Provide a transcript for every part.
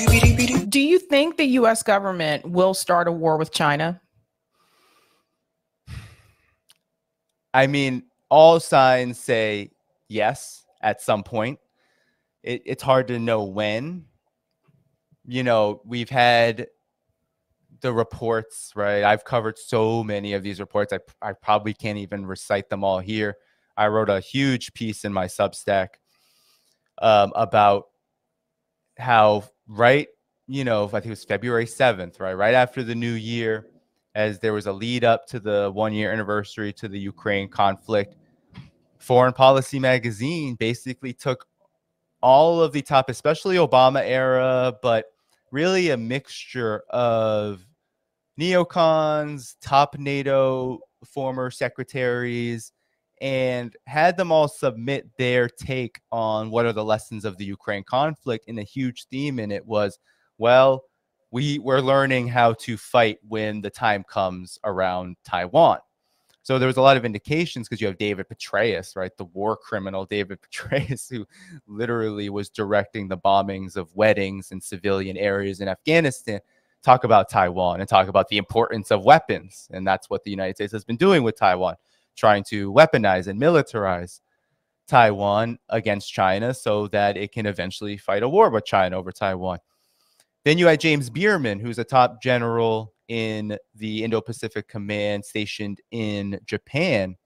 Do you think the U.S. government will start a war with China? I mean, all signs say yes at some point. It's hard to know when. You know, we've had the reports, right? I've covered so many of these reports. I probably can't even recite them all here. I wrote a huge piece in my Substack about how I think it was February 7th, right after the new year, as there was a lead up to the 1-year anniversary to the Ukraine conflict, Foreign Policy magazine basically took all of the top, especially Obama era, but really a mixture of neocons, top NATO former secretaries, and had them all submit their take on what are the lessons of the Ukraine conflict. And a huge theme in it was, well, we're learning how to fight when the time comes around Taiwan. So there was a lot of indications, because you have David Petraeus, right? The war criminal David Petraeus, who literally was directing the bombings of weddings in civilian areas in Afghanistan, talk about Taiwan and talk about the importance of weapons. And that's what the United States has been doing with Taiwan, trying to weaponize and militarize Taiwan against China so that it can eventually fight a war with China over Taiwan. Then you had James Bierman, who's a top general in the Indo-Pacific Command stationed in Japan.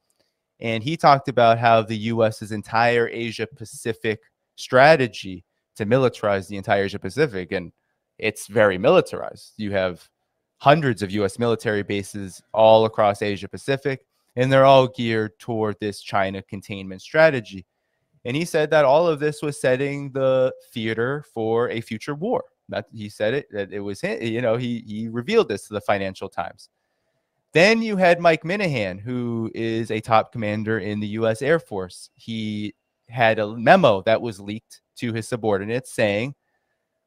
And he talked about how the U.S.'s entire Asia-Pacific strategy to militarize the entire Asia-Pacific, and it's very militarized. You have hundreds of U.S. military bases all across Asia-Pacific, and they're all geared toward this China containment strategy. And he said that all of this was setting the theater for a future war. That he said it, that it was him, he revealed this to the Financial Times. Then you had Mike Minahan, who is a top commander in the U.S. Air Force. He had a memo that was leaked to his subordinates saying,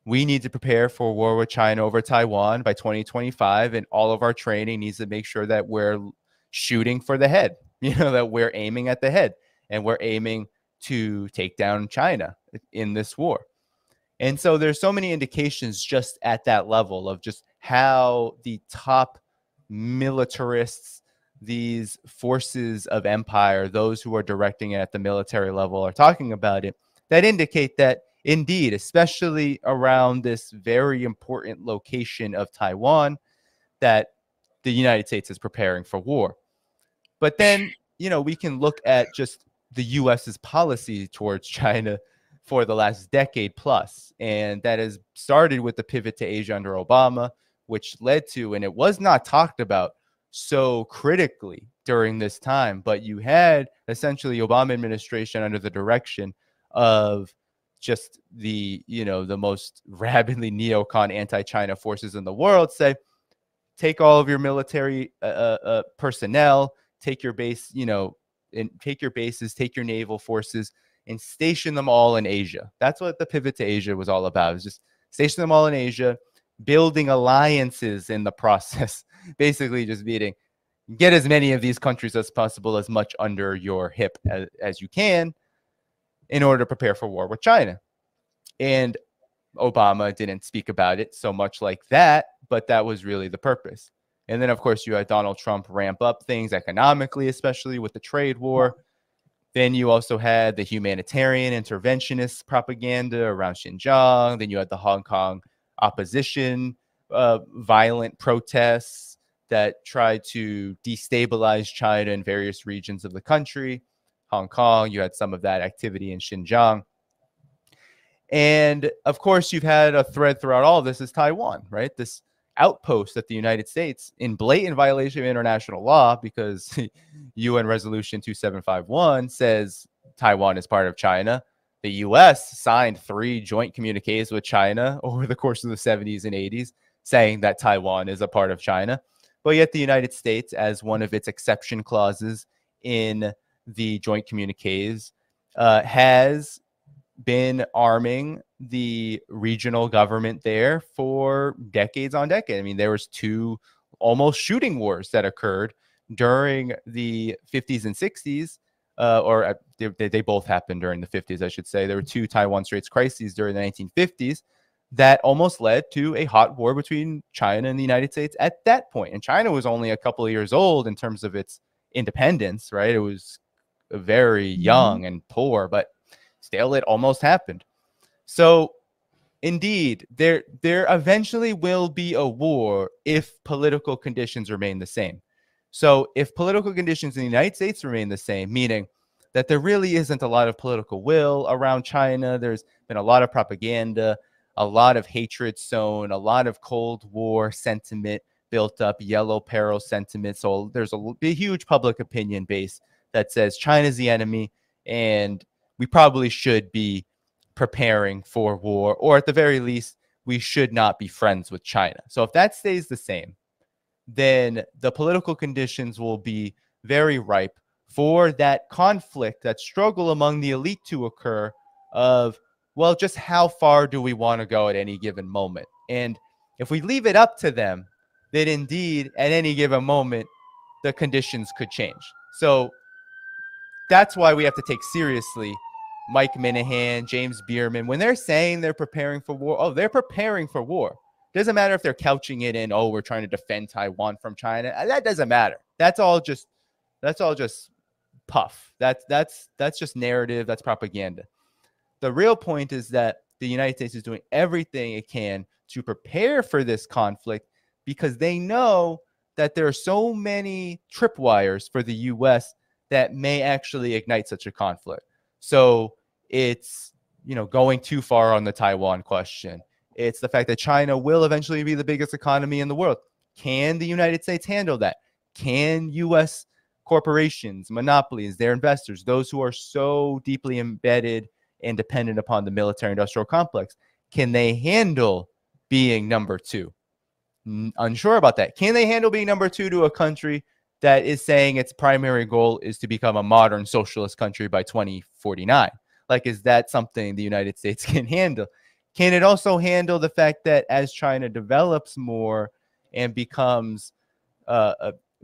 we need to prepare for war with China over Taiwan by 2025, and all of our training needs to make sure that we're shooting for the head, that we're aiming at the head, and we're aiming to take down China in this war. And so there's so many indications just at that level of just how the top militarists, these forces of empire, those who are directing it at the military level, are talking about it, that indicate that indeed, especially around this very important location of Taiwan, that the United States is preparing for war. But then, we can look at just the U.S.'s policy towards China for the last decade plus. And that has started with the pivot to Asia under Obama, which led to, and it was not talked about so critically during this time, but you had essentially Obama administration under the direction of just the most rabidly neocon anti-China forces in the world say, take all of your military personnel, take your base, and take your bases, take your naval forces, and station them all in Asia. That's what the pivot to Asia was all about. It was just station them all in Asia, building alliances in the process, basically just get as many of these countries as possible, as much under your hip as you can, in order to prepare for war with China. And Obama didn't speak about it so much like that, but that was really the purpose. And then, of course, you had Donald Trump ramp up things economically, especially with the trade war. Then you also had the humanitarian interventionist propaganda around Xinjiang. Then you had the Hong Kong opposition, violent protests that tried to destabilize China in various regions of the country. Hong Kong, you had some of that activity in Xinjiang. And of course, you've had a thread throughout all of this is Taiwan, right? This outpost that the United States, in blatant violation of international law, because UN Resolution 2751 says Taiwan is part of China. The U.S. signed 3 joint communiques with China over the course of the 70s and 80s, saying that Taiwan is a part of China. But yet the United States, as one of its exception clauses in the joint communiques, has been arming the regional government there for decades on decades. I mean, there was 2 almost shooting wars that occurred during the 50s and 60s, they both happened during the 50s, I should say. There were 2 Taiwan Straits crises during the 1950s that almost led to a hot war between China and the United States at that point. And China was only a couple of years old in terms of its independence, right? It was very young and poor, but still it almost happened. So indeed, there eventually will be a war if political conditions remain the same. So if political conditions in the United States remain the same, meaning that there really isn't a lot of political will around China, there's been a lot of propaganda, a lot of hatred sown, a lot of Cold War sentiment built up, yellow peril sentiment. So there's a huge public opinion base that says China's the enemy and we probably should be preparing for war, or at the very least, we should not be friends with China. So if that stays the same, then the political conditions will be very ripe for that conflict, that struggle among the elite to occur of, well, just how far do we want to go at any given moment? And if we leave it up to them, then indeed, at any given moment, the conditions could change. So that's why we have to take seriously Mike Minahan, James Bierman. When they're saying they're preparing for war, oh, they're preparing for war. Doesn't matter if they're couching it in, oh, we're trying to defend Taiwan from China. That doesn't matter. That's all just puff. That's just narrative. That's propaganda. The real point is that the United States is doing everything it can to prepare for this conflict because they know that there are so many tripwires for the U.S. that may actually ignite such a conflict. So it's, going too far on the Taiwan question. It's the fact that China will eventually be the biggest economy in the world. Can the United States handle that? Can U.S. corporations, monopolies, their investors, those who are so deeply embedded and dependent upon the military-industrial complex, can they handle being number two? Unsure about that. Can they handle being number two to a country that is saying its primary goal is to become a modern socialist country by 2049? Like, is that something the United States can handle? Can it also handle the fact that as China develops more and becomes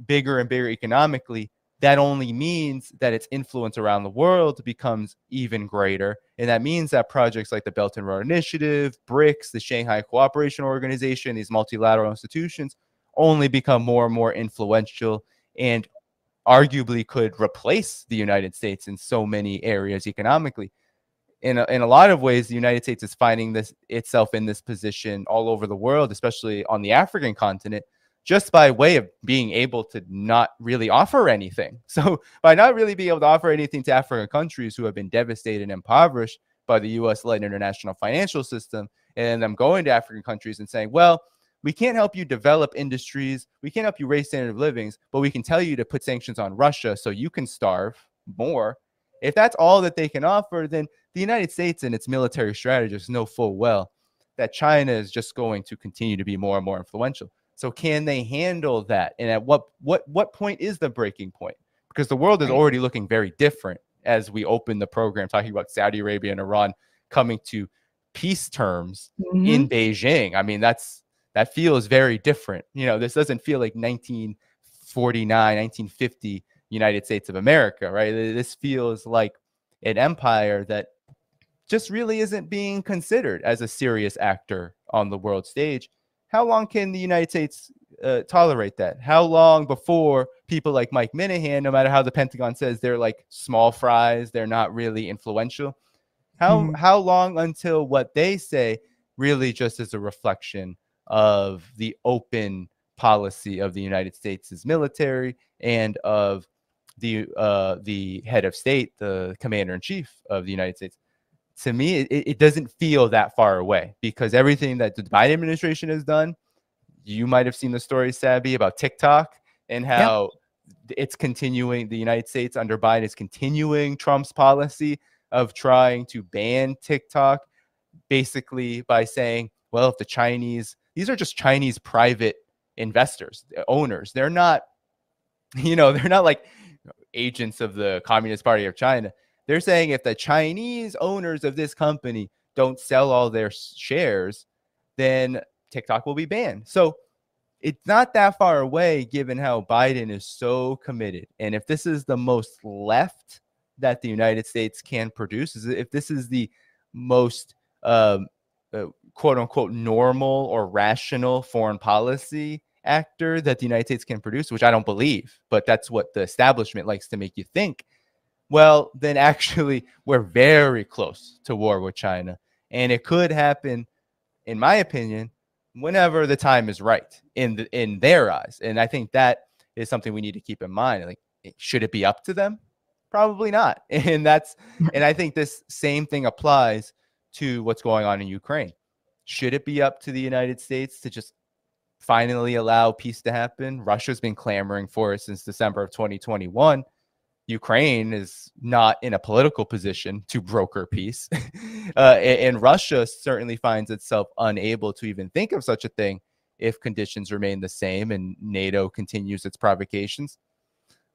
bigger and bigger economically, that only means that its influence around the world becomes even greater. And that means that projects like the Belt and Road Initiative, BRICS, the Shanghai Cooperation Organization, these multilateral institutions only become more and more influential and arguably could replace the United States in so many areas economically. In a lot of ways, the United States is finding itself in this position all over the world, especially on the African continent, just by way of being able to not really offer anything. So by not really being able to offer anything to African countries who have been devastated and impoverished by the U.S.-led international financial system, and them going to African countries and saying, well, we can't help you develop industries, we can't help you raise standard of livings, but we can tell you to put sanctions on Russia so you can starve more. If that's all that they can offer, then the United States and its military strategists know full well that China is just going to continue to be more and more influential. So can they handle that? And at what point is the breaking point? Because the world is already looking very different as we open the program, talking about Saudi Arabia and Iran coming to peace terms in Beijing. I mean, that feels very different. This doesn't feel like 1949, 1950 United States of America, right? This feels like an empire that just really isn't being considered as a serious actor on the world stage. How long can the United States tolerate that? How long before people like Mike Minahan, no matter how the Pentagon says they're like small fries, they're not really influential? How long until what they say really just is a reflection of the open policy of the United States' military and of the head of state, the commander in chief of the United States? To me, it doesn't feel that far away, because everything that the Biden administration has done, you might have seen the story, Sabby, about TikTok and how it's continuing. The United States under Biden is continuing Trump's policy of trying to ban TikTok, basically by saying, well, if the Chinese, these are just Chinese private investors, owners. They're not, they're not like agents of the Communist Party of China. They're saying if the Chinese owners of this company don't sell all their shares, then TikTok will be banned. So it's not that far away, given how Biden is so committed. And if this is the most left that the United States can produce, if this is the most quote unquote normal or rational foreign policy actor that the United States can produce, which I don't believe, but that's what the establishment likes to make you think, well, then actually we're very close to war with China. And it could happen, in my opinion, whenever the time is right in their eyes. And I think that is something we need to keep in mind. Like, should it be up to them? Probably not. And I think this same thing applies to what's going on in Ukraine. Should it be up to the United States to just finally allow peace to happen? Russia's been clamoring for it since December of 2021. Ukraine is not in a political position to broker peace. And Russia certainly finds itself unable to even think of such a thing if conditions remain the same and NATO continues its provocations.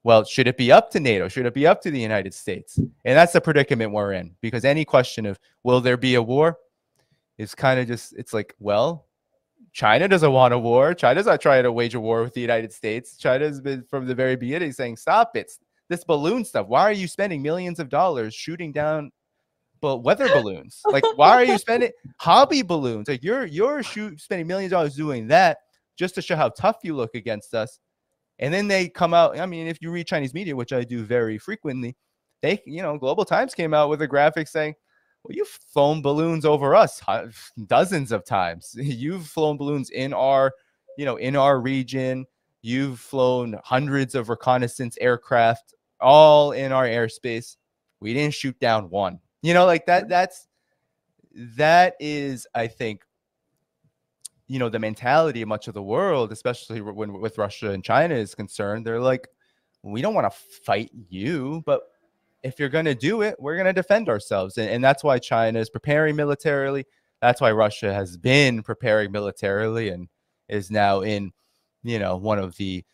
Well, should it be up to NATO? Should it be up to the United States? And that's the predicament we're in, because any question of will there be a war is kind of just, it's like, well, China doesn't want a war. China's not trying to wage a war with the United States. China's been from the very beginning saying, stop it. This balloon stuff. Why are you spending millions of dollars shooting down weather balloons? Like, why are you spending hobby balloons? Like, you're spending millions of dollars doing that just to show how tough you look against us. And then they come out. I mean, if you read Chinese media, which I do very frequently, they, Global Times came out with a graphic saying, well, you've flown balloons over us dozens of times. You've flown balloons in our region. You've flown hundreds of reconnaissance aircraft all in our airspace. We didn't shoot down one. Like that. That is, I think, the mentality of much of the world, especially when with Russia and China is concerned. They're like, we don't want to fight you, but if you're going to do it, we're going to defend ourselves. And that's why China is preparing militarily. That's why Russia has been preparing militarily and is now in, one of the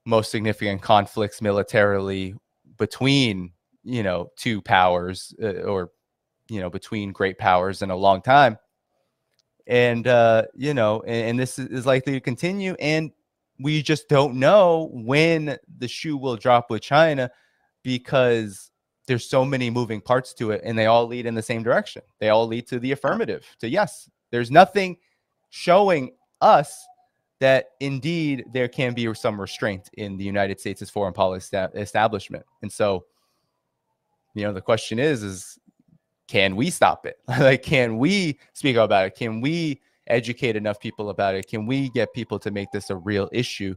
most significant conflicts militarily between, two powers or, between great powers in a long time. And, and this is likely to continue. And we just don't know when the shoe will drop with China, because there's so many moving parts to it, and they all lead in the same direction. They all lead to the affirmative, to yes. There's nothing showing us that indeed there can be some restraint in the United States' foreign policy establishment. And so, the question is can we stop it? Like, can we speak about it? Can we educate enough people about it? Can we get people to make this a real issue?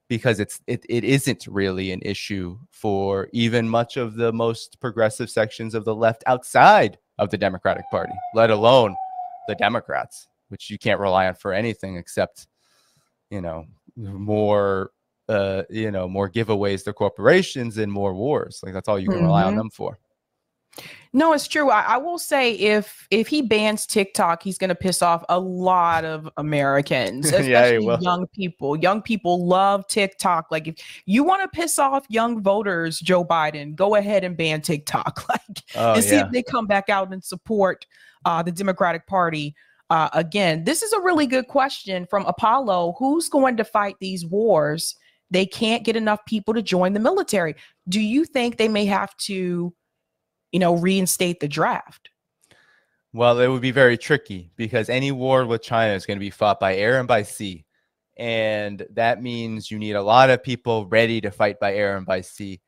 Because it isn't really an issue for even much of the most progressive sections of the left outside of the Democratic Party, let alone the Democrats, which you can't rely on for anything except, more giveaways to corporations and more wars. Like, that's all you can rely on them for. No, it's true. I will say if he bans TikTok, he's going to piss off a lot of Americans, especially young people. Young people love TikTok. Like, if you want to piss off young voters, Joe Biden, go ahead and ban TikTok. See if they come back out and support the Democratic Party. Again, this is a really good question from Apollo. Who's going to fight these wars? They can't get enough people to join the military. Do you think they may have to reinstate the draft? Well, it would be very tricky, because any war with China is going to be fought by air and by sea. And that means you need a lot of people ready to fight by air and by sea.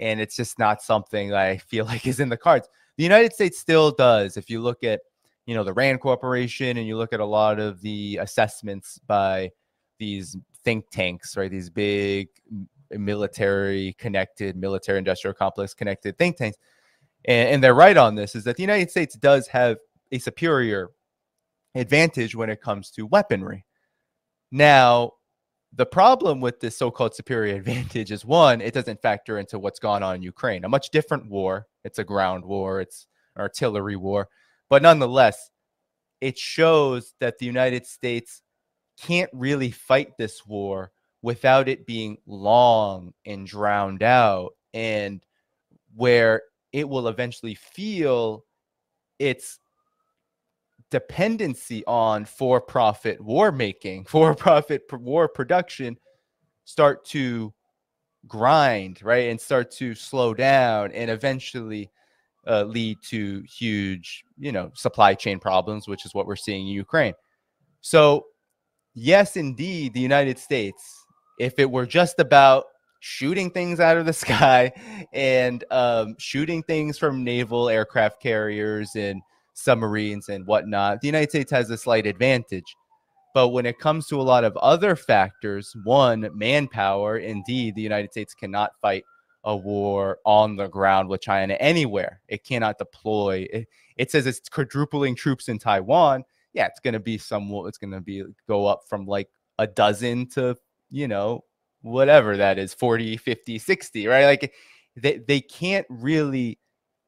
And it's just not something that I feel like is in the cards. The United States still does. If you look at, the RAND Corporation, and you look at a lot of the assessments by these think tanks, right? These big military industrial complex connected think tanks. And they're right on this, is that the United States does have a superior advantage when it comes to weaponry. Now, the problem with this so-called superior advantage is, one, it doesn't factor into what's gone on in Ukraine. A much different war. It's a ground war. It's an artillery war. But nonetheless, it shows that the United States can't really fight this war without it being long and drowned out, and where it will eventually feel its dependency on for-profit war making, for-profit war production start to grind, right? And start to slow down. And eventually, lead to huge, supply chain problems, which is what we're seeing in Ukraine. So yes, indeed, the United States, if it were just about shooting things out of the sky and shooting things from naval aircraft carriers and submarines and whatnot, the United States has a slight advantage. But when it comes to a lot of other factors, one, manpower, indeed, the United States cannot fight a war on the ground with China anywhere. It cannot deploy. It says it's quadrupling troops in Taiwan. Yeah, it's going to be go up from like a dozen to, whatever that is, 40, 50, 60, right? Like they can't really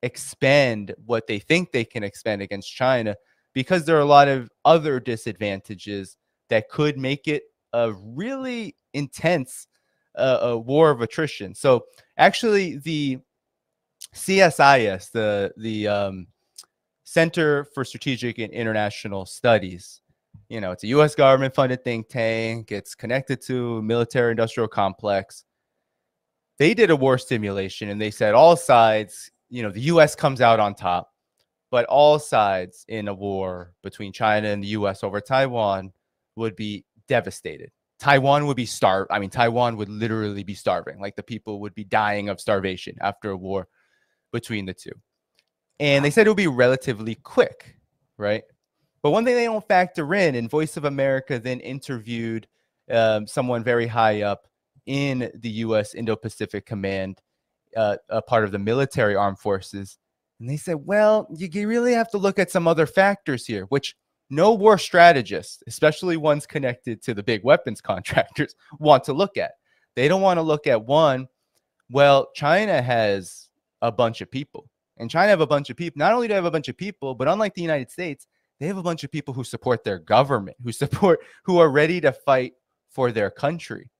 expend what they think they can expend against China, because there are a lot of other disadvantages that could make it a really intense a war of attrition. So actually the CSIS, the Center for Strategic and International Studies, it's a U.S. government funded think tank. It's connected to a military industrial complex. They did a war simulation and they said all sides, the U.S. comes out on top, but all sides in a war between China and the U.S. over Taiwan would be devastated. Taiwan would be starved. I mean, Taiwan would literally be starving. Like the people would be dying of starvation after a war between the two. And they said it would be relatively quick, right? But one thing they don't factor in, and Voice of America then interviewed someone very high up in the U.S. Indo-Pacific Command, a part of the military armed forces. And they said, well, you really have to look at some other factors here, which no war strategist, especially ones connected to the big weapons contractors, want to look at. They don't want to look at one, well, China has a bunch of people. And China have a bunch of people. Not only do they have a bunch of people, but unlike the United States, they have a bunch of people who support their government, who are ready to fight for their country.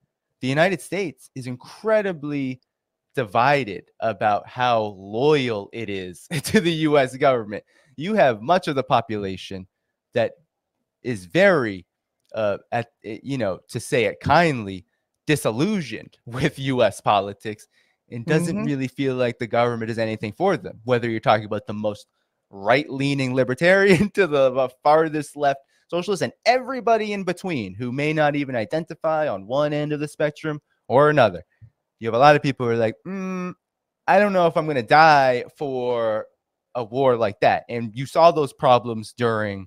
The United States is incredibly divided about how loyal it is to the U.S. government. You have much of the population that is very, to say it kindly, disillusioned with U.S. politics and doesn't really feel like the government is anything for them, whether you're talking about the most right-leaning libertarian to the farthest left socialist and everybody in between who may not even identify on one end of the spectrum or another. You have a lot of people who are like, I don't know if I'm going to die for a war like that. And you saw those problems during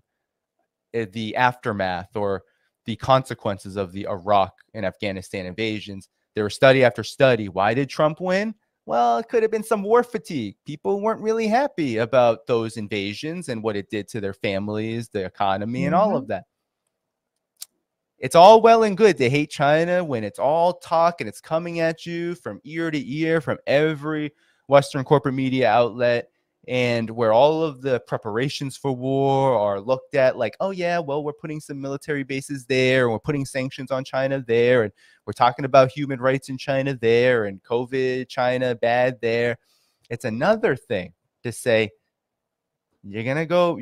the aftermath or the consequences of the Iraq and Afghanistan invasions. There was study after study. Why did Trump win? Well, it could have been some war fatigue. People weren't really happy about those invasions and what it did to their families, the economy, and all of that. It's all well and good to hate China when it's all talk and it's coming at you from ear to ear from every Western corporate media outlet, and where all of the preparations for war are looked at like, oh yeah, well, we're putting some military bases there, and we're putting sanctions on China there, and we're talking about human rights in China there, and COVID, China, bad there. It's another thing to say, you're gonna go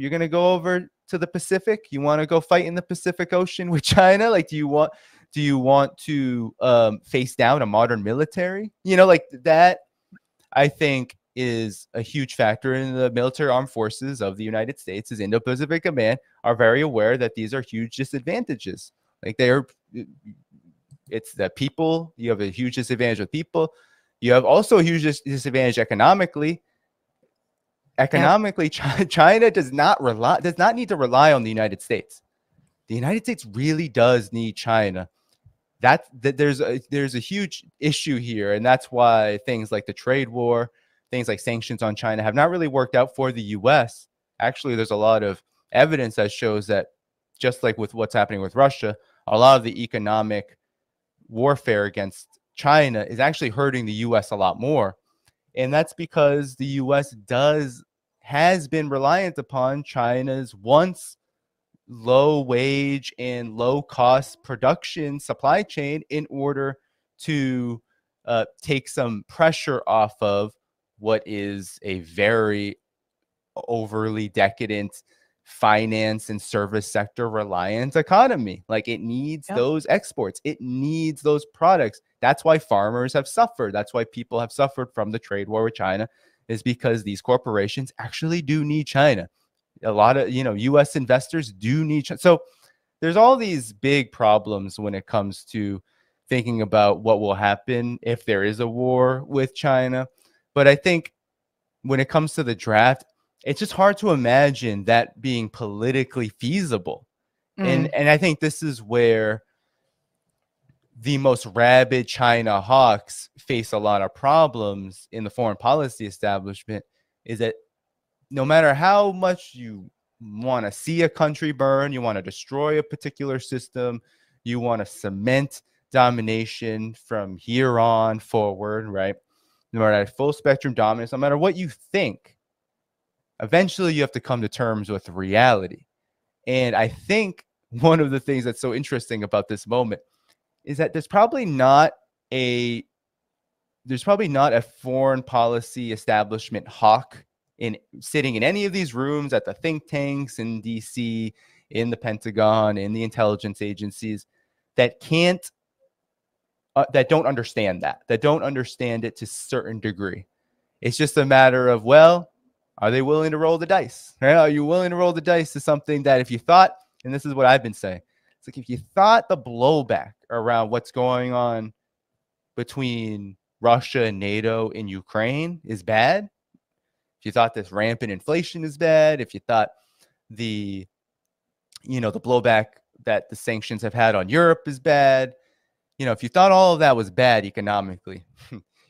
over to the Pacific? You want to go fight in the Pacific Ocean with China? Like, do you want to face down a modern military? Like that, I think, is a huge factor in the military armed forces of the United States. Is Indo-Pacific Command are very aware that these are huge disadvantages. Like it's the people. You have a huge disadvantage with people. You have also a huge disadvantage economically. China does not need to rely on the United States. The United States really does need China. There's a huge issue here, and that's why things like the trade war, things like sanctions on China have not really worked out for the U.S. Actually, there's a lot of evidence that shows that, just like with what's happening with Russia, a lot of the economic warfare against China is actually hurting the U.S. a lot more. And that's because the U.S. has been reliant upon China's once low wage and low cost production supply chain in order to take some pressure off of what is a very overly decadent finance and service sector reliant economy. Like, it needs those exports. It needs those products. That's why farmers have suffered. That's why people have suffered from the trade war with China, is because these corporations actually do need China. A lot of, U.S. investors do need China. So there's all these big problems when it comes to thinking about what will happen if there is a war with China. But I think when it comes to the draft, it's just hard to imagine that being politically feasible. And I think this is where the most rabid China hawks face a lot of problems in the foreign policy establishment, is that no matter how much you want to see a country burn, you want to destroy a particular system, you want to cement domination from here on forward, right? No matter full spectrum dominance, no matter what you think, eventually you have to come to terms with reality. And I think one of the things that's so interesting about this moment is that there's probably not a foreign policy establishment hawk sitting in any of these rooms at the think tanks in DC, in the Pentagon, in the intelligence agencies that don't understand that don't understand it to a certain degree. It's just a matter of, well, are they willing to roll the dice? Right? Are you willing to roll the dice to something that if you thought, and this is what I've been saying, it's like if you thought the blowback around what's going on between Russia and NATO in Ukraine is bad, if you thought this rampant inflation is bad, if you thought the blowback that the sanctions have had on Europe is bad, if you thought all of that was bad economically,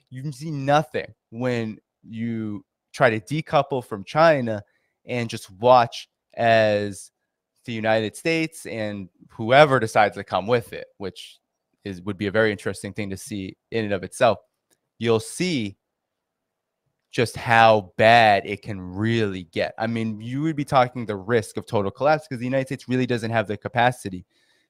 you can see nothing when you try to decouple from China and just watch as the United States and whoever decides to come with it, which would be a very interesting thing to see in and of itself. You'll see just how bad it can really get. I mean, you would be talking the risk of total collapse because the United States really doesn't have the capacity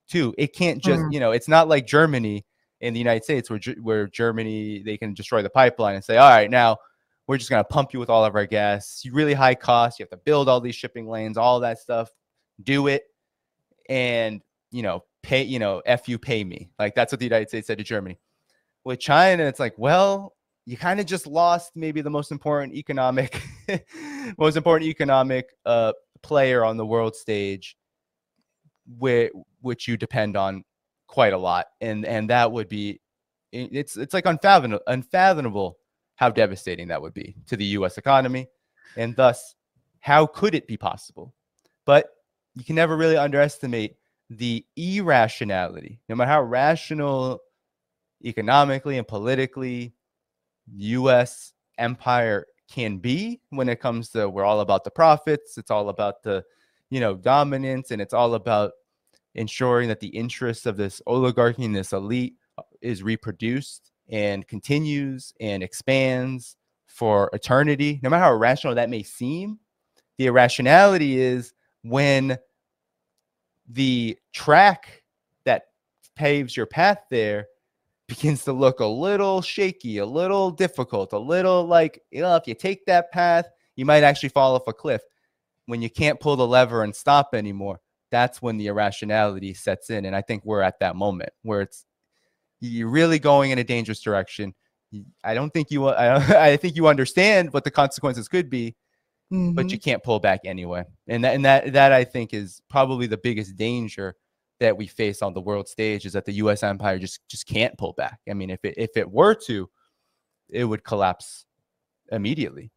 to. It can't just, it's not like Germany in the United States where Germany, they can destroy the pipeline and say, all right, now we're just going to pump you with all of our gas. Really high cost. You have to build all these shipping lanes, all that stuff. Do it. And, pay, F you, pay me. Like that's what the United States said to Germany. With China, it's like, well, you kind of just lost maybe the most important economic player on the world stage, which you depend on quite a lot. And that would be, it's like unfathomable how devastating that would be to the U.S. economy. And thus, how could it be possible? But you can never really underestimate the irrationality, no matter how rational economically and politically U.S. empire can be when it comes to, we're all about the profits. It's all about the, dominance, and it's all about ensuring that the interests of this oligarchy and this elite is reproduced and continues and expands for eternity. No matter how irrational that may seem, the irrationality is when the track that paves your path there begins to look a little shaky, a little difficult, a little like, if you take that path, you might actually fall off a cliff. When you can't pull the lever and stop anymore, that's when the irrationality sets in. And I think we're at that moment where you're really going in a dangerous direction. I think you understand what the consequences could be, but you can't pull back anyway. And that I think is probably the biggest danger that we face on the world stage, is that the U.S. empire just can't pull back. I mean, if it were to, it would collapse immediately.